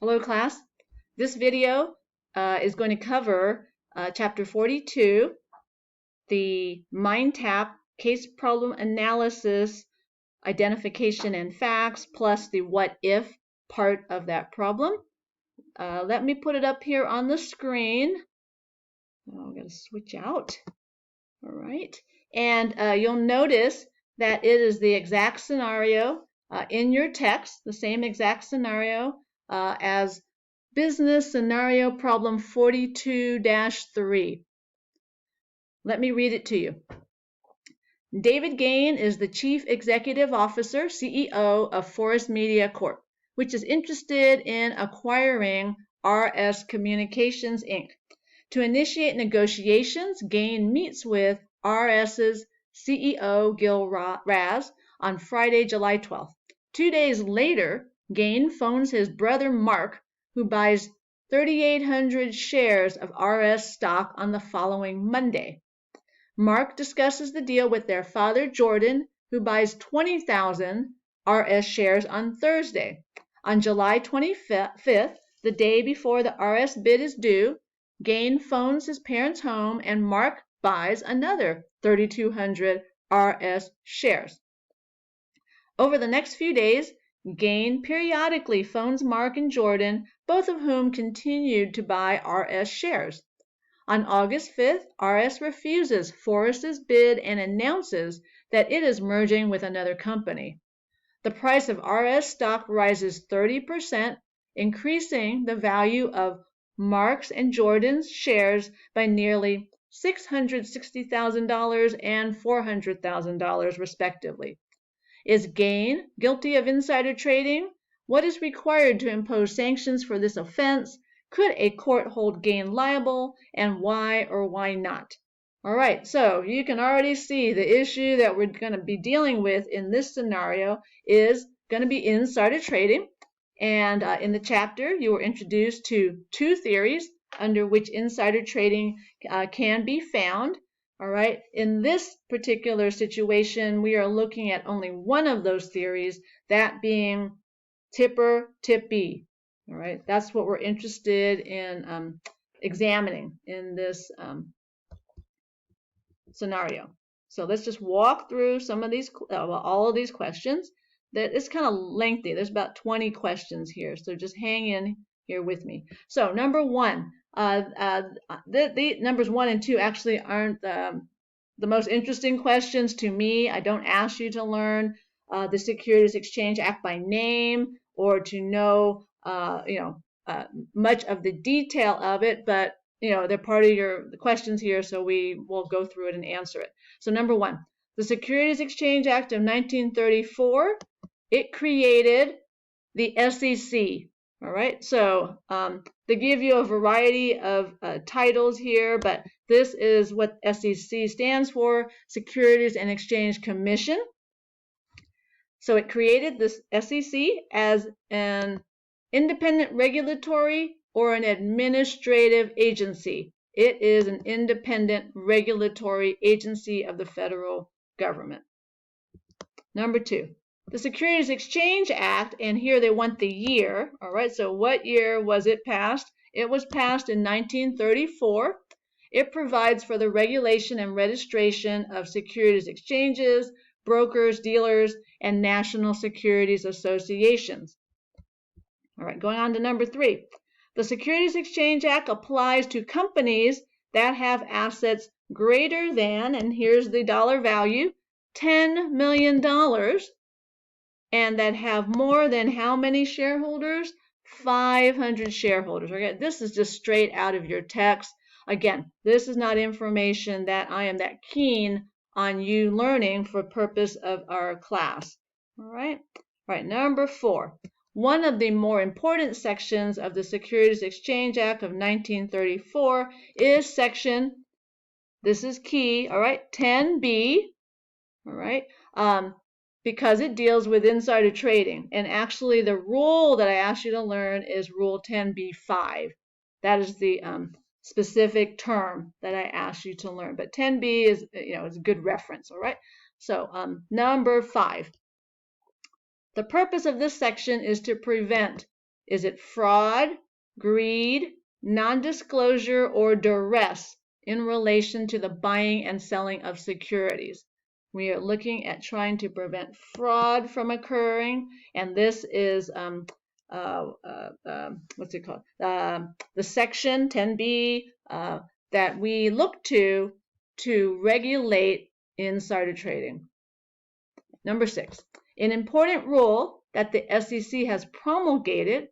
Hello class. This video is going to cover chapter 42, the MindTap case problem analysis, identification and facts, plus the what if part of that problem. Let me put it up here on the screen. I'm going to switch out. All right. And you'll notice that it is the exact scenario in your text, the same exact scenario as business scenario problem 42-3. Let me read it to you. David Gain is the Chief Executive Officer, CEO of Forest Media Corp., which is interested in acquiring RS Communications, Inc. To initiate negotiations, Gain meets with RS's CEO, Gil Raz, on Friday, July 12th. 2 days later, Gain phones his brother Mark, who buys 3,800 shares of RS stock on the following Monday. Mark discusses the deal with their father, Jordan, who buys 20,000 RS shares on Thursday. On July 25th, the day before the RS bid is due, Gain phones his parents' home and Mark buys another 3,200 RS shares. Over the next few days, Gain periodically phones Mark and Jordan, both of whom continued to buy RS shares. On August 5th, RS refuses Forest's bid and announces that it is merging with another company. The price of RS stock rises 30%, increasing the value of Mark's and Jordan's shares by nearly $660,000 and $400,000 respectively. Is Gain guilty of insider trading? What is required to impose sanctions for this offense? Could a court hold Gain liable, and why or why not? All right, so you can already see the issue that we're going to be dealing with in this scenario is going to be insider trading. And in the chapter, you were introduced to two theories under which insider trading can be found. All right, in this particular situation, we are looking at only one of those theories, that being tipper-tippee. All right, that's what we're interested in examining in this scenario. So let's just walk through some of these, all of these questions. It's kind of lengthy. There's about 20 questions here, so just hang in here with me. So number one, the numbers 1 and 2 actually aren't the most interesting questions to me. I don't ask you to learn the Securities Exchange Act by name or to know much of the detail of it, but they're part of the questions here, so we will go through it and answer it. So number 1, the Securities Exchange Act of 1934, it created the SEC. All right, so they give you a variety of titles here, but this is what SEC stands for, Securities and Exchange Commission. So it created this SEC as an independent regulatory or an administrative agency. It is an independent regulatory agency of the federal government. Number 2, the Securities Exchange Act, and here they want the year. All right, so what year was it passed? It was passed in 1934. It provides for the regulation and registration of securities exchanges, brokers, dealers, and national securities associations. All right, going on to number 3. The Securities Exchange Act applies to companies that have assets greater than, and here's the dollar value, $10 million, and that have more than how many shareholders? 500 shareholders. Okay, this is just straight out of your text. Again, this is not information that I am that keen on you learning for purpose of our class. All right, number 4. One of the more important sections of the Securities Exchange Act of 1934 is section, this is key, all right, 10B, all right, because it deals with insider trading. And actually the rule that I asked you to learn is Rule 10B-5. That is the specific term that I asked you to learn. But 10B is, is a good reference, all right? So number 5. The purpose of this section is to prevent Is it fraud, greed, non-disclosure, or duress in relation to the buying and selling of securities? We are looking at trying to prevent fraud from occurring, and this is what's it called? The section 10B that we look to regulate insider trading. Number 6, an important rule that the SEC has promulgated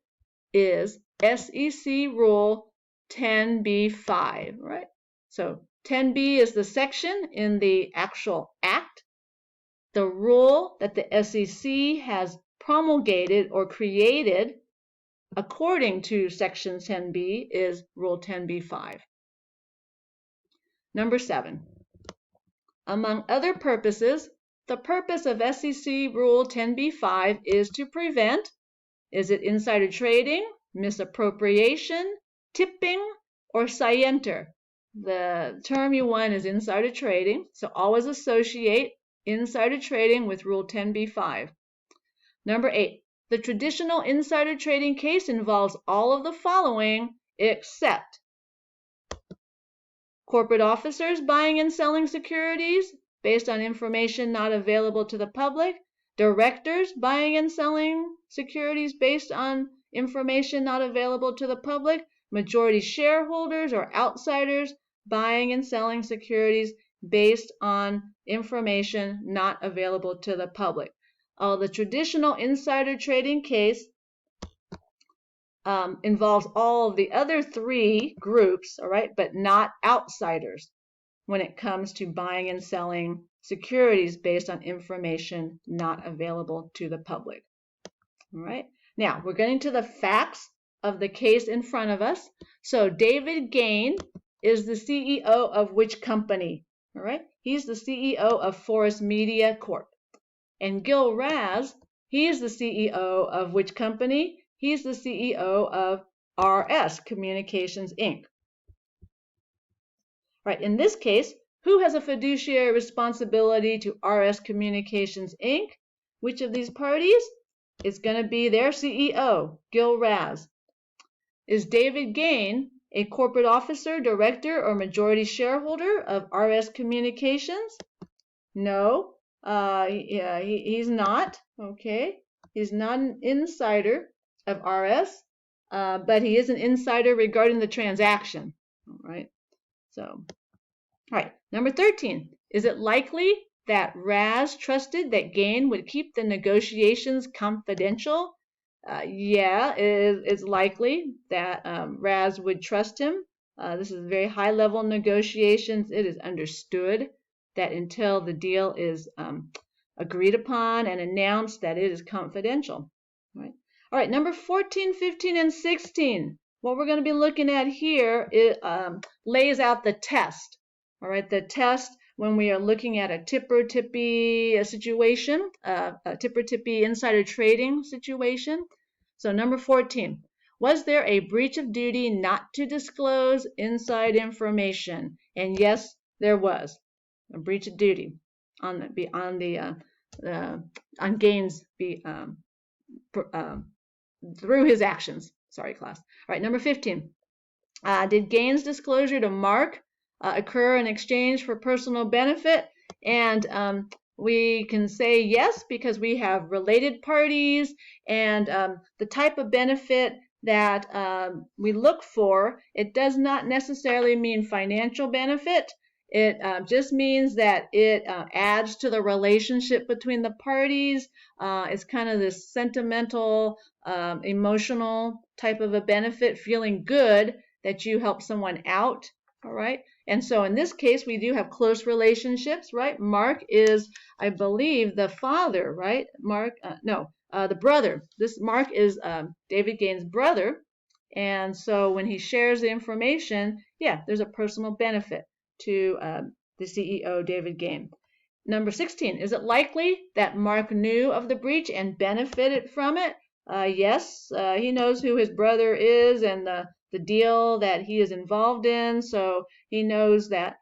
is SEC Rule 10b-5, right? So 10b is the section in the actual act. The rule that the SEC has promulgated or created according to Section 10b is Rule 10b-5. Number 7, among other purposes, the purpose of SEC Rule 10b-5 is to prevent, is it insider trading, misappropriation, tipping, or scienter? The term you want is insider trading, so always associate insider trading with Rule 10b-5. Number 8, the traditional insider trading case involves all of the following except corporate officers buying and selling securities based on information not available to the public, directors buying and selling securities based on information not available to the public, majority shareholders or outsiders buying and selling securities based on information not available to the public. The traditional insider trading case involves all of the other 3 groups, all right, but not outsiders when it comes to buying and selling securities based on information not available to the public. All right. Now, we're getting to the facts of the case in front of us. So, David Gain is the CEO of which company? All right. He's the CEO of Forest Media Corp. And Gil Raz, he is the CEO of which company? He's the CEO of RS Communications, Inc. Right. In this case, who has a fiduciary responsibility to RS Communications, Inc.? Which of these parties? It's going to be their CEO, Gil Raz. Is David Gain a corporate officer, director, or majority shareholder of RS Communications? No, he's not. Okay, he's not an insider of RS, but he is an insider regarding the transaction. All right. So, all right. Number 13. Is it likely that Raz trusted that Gain would keep the negotiations confidential? Yeah, it's likely that Raz would trust him. This is very high-level negotiations. It is understood that until the deal is agreed upon and announced, that it is confidential. All right, number 14, 15, and 16. What we're going to be looking at here, it lays out the test. All right, the test when we are looking at a tipper-tippy situation, a tipper-tippy insider trading situation. So number 14, was there a breach of duty not to disclose inside information? And yes, there was a breach of duty on Gaines through his actions. Sorry, class. All right, number 15. Did Gaines' disclosure to Mark occur in exchange for personal benefit? And we can say yes because we have related parties, and the type of benefit that we look for, it does not necessarily mean financial benefit. It just means that it adds to the relationship between the parties. It's kind of this sentimental, emotional type of a benefit, feeling good that you help someone out. All right. And so in this case, we do have close relationships, right? Mark is, I believe, the father, right? The brother. This Mark is David Gaines' brother. And so when he shares the information, yeah, there's a personal benefit to the CEO, David Gaines. Number 16, is it likely that Mark knew of the breach and benefited from it? Yes, he knows who his brother is and the deal that he is involved in, so he knows that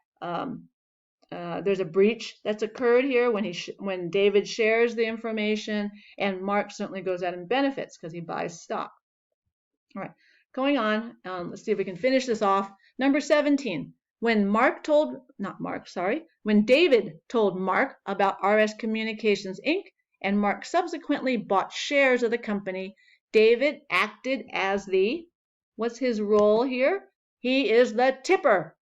there's a breach that's occurred here when David shares the information, and Mark certainly goes out and benefits because he buys stock. All right, going on. Let's see if we can finish this off. Number 17. When David told Mark about RS Communications Inc. and Mark subsequently bought shares of the company, David acted as what's his role here? He is the tipper.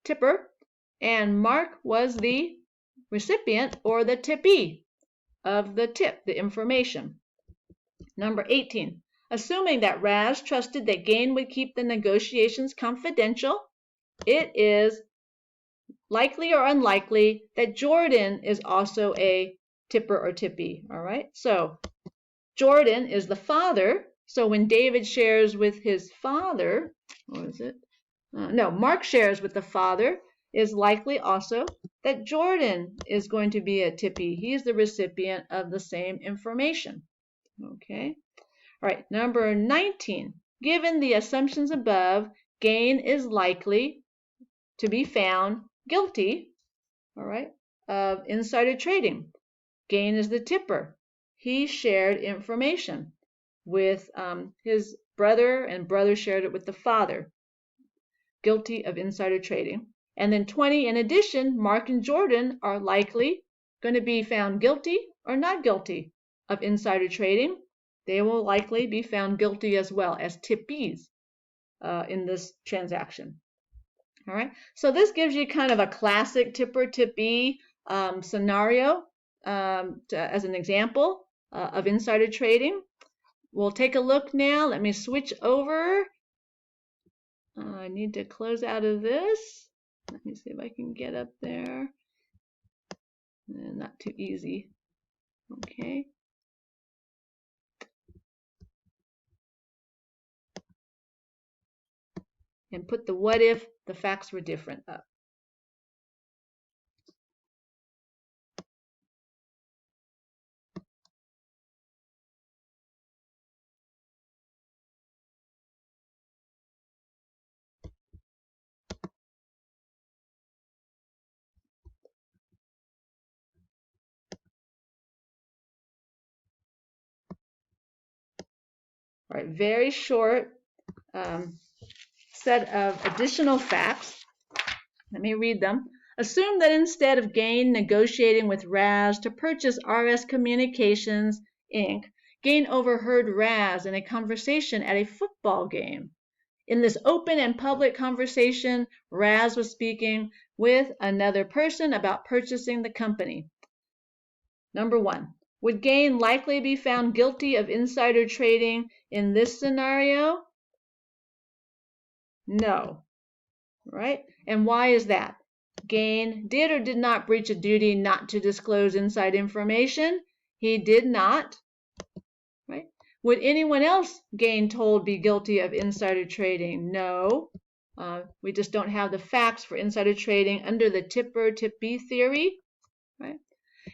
Tipper. And Mark was the recipient or the tippee of the tip, the information. Number 18. Assuming that Raz trusted that Gain would keep the negotiations confidential, it is likely or unlikely that Jordan is also a tipper or tippee. All right, so Jordan is the father. So when David shares with his father, Mark shares with the father, is likely also that Jordan is going to be a tippee. He's the recipient of the same information. Okay. All right, number 19. Given the assumptions above, Gain is likely to be found guilty, all right, of insider trading. Gain is the tipper. He shared information with his brother, and brother shared it with the father. Guilty of insider trading. And then 20, in addition, Mark and Jordan are likely going to be found guilty or not guilty of insider trading. They will likely be found guilty as well as tippees in this transaction. All right, so this gives you kind of a classic tipper-tippee scenario as an example of insider trading. We'll take a look now. Let me switch over. I need to close out of this. Let me see if I can get up there. Not too easy. Okay. And put the what if the facts were different up. All right, very short set of additional facts. Let me read them. Assume that instead of Gain negotiating with Raz to purchase RS Communications, Inc., Gain overheard Raz in a conversation at a football game. In this open and public conversation, Raz was speaking with another person about purchasing the company. Number 1. Would Gain likely be found guilty of insider trading in this scenario? No. Right? And why is that? Gain did or did not breach a duty not to disclose inside information? He did not. Right? Would anyone else Gain told be guilty of insider trading? No. We just don't have the facts for insider trading under the tipper-tippee theory. Right?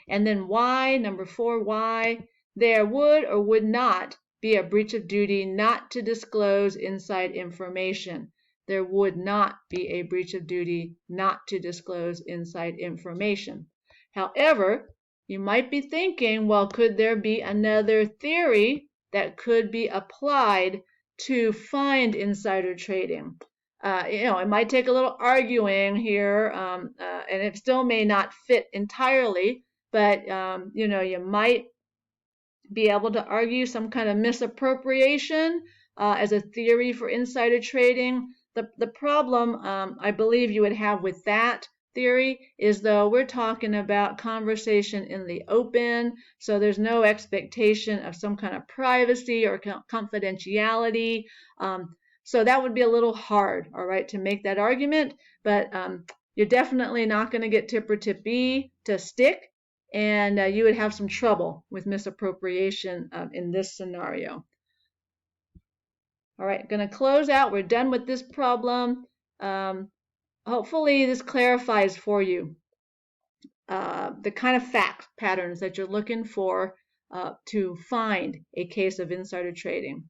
And then why, number 4, why there would or would not be a breach of duty not to disclose inside information. There would not be a breach of duty not to disclose inside information. However, you might be thinking, well, could there be another theory that could be applied to find insider trading? It might take a little arguing here, and it still may not fit entirely, but you might be able to argue some kind of misappropriation as a theory for insider trading. The problem I believe you would have with that theory is, though, we're talking about conversation in the open, so there's no expectation of some kind of privacy or confidentiality. So that would be a little hard, all right, to make that argument, but you're definitely not going to get tipper-tippee to stick, and you would have some trouble with misappropriation in this scenario. All right, going to close out. We're done with this problem. Hopefully this clarifies for you the kind of fact patterns that you're looking for to find a case of insider trading.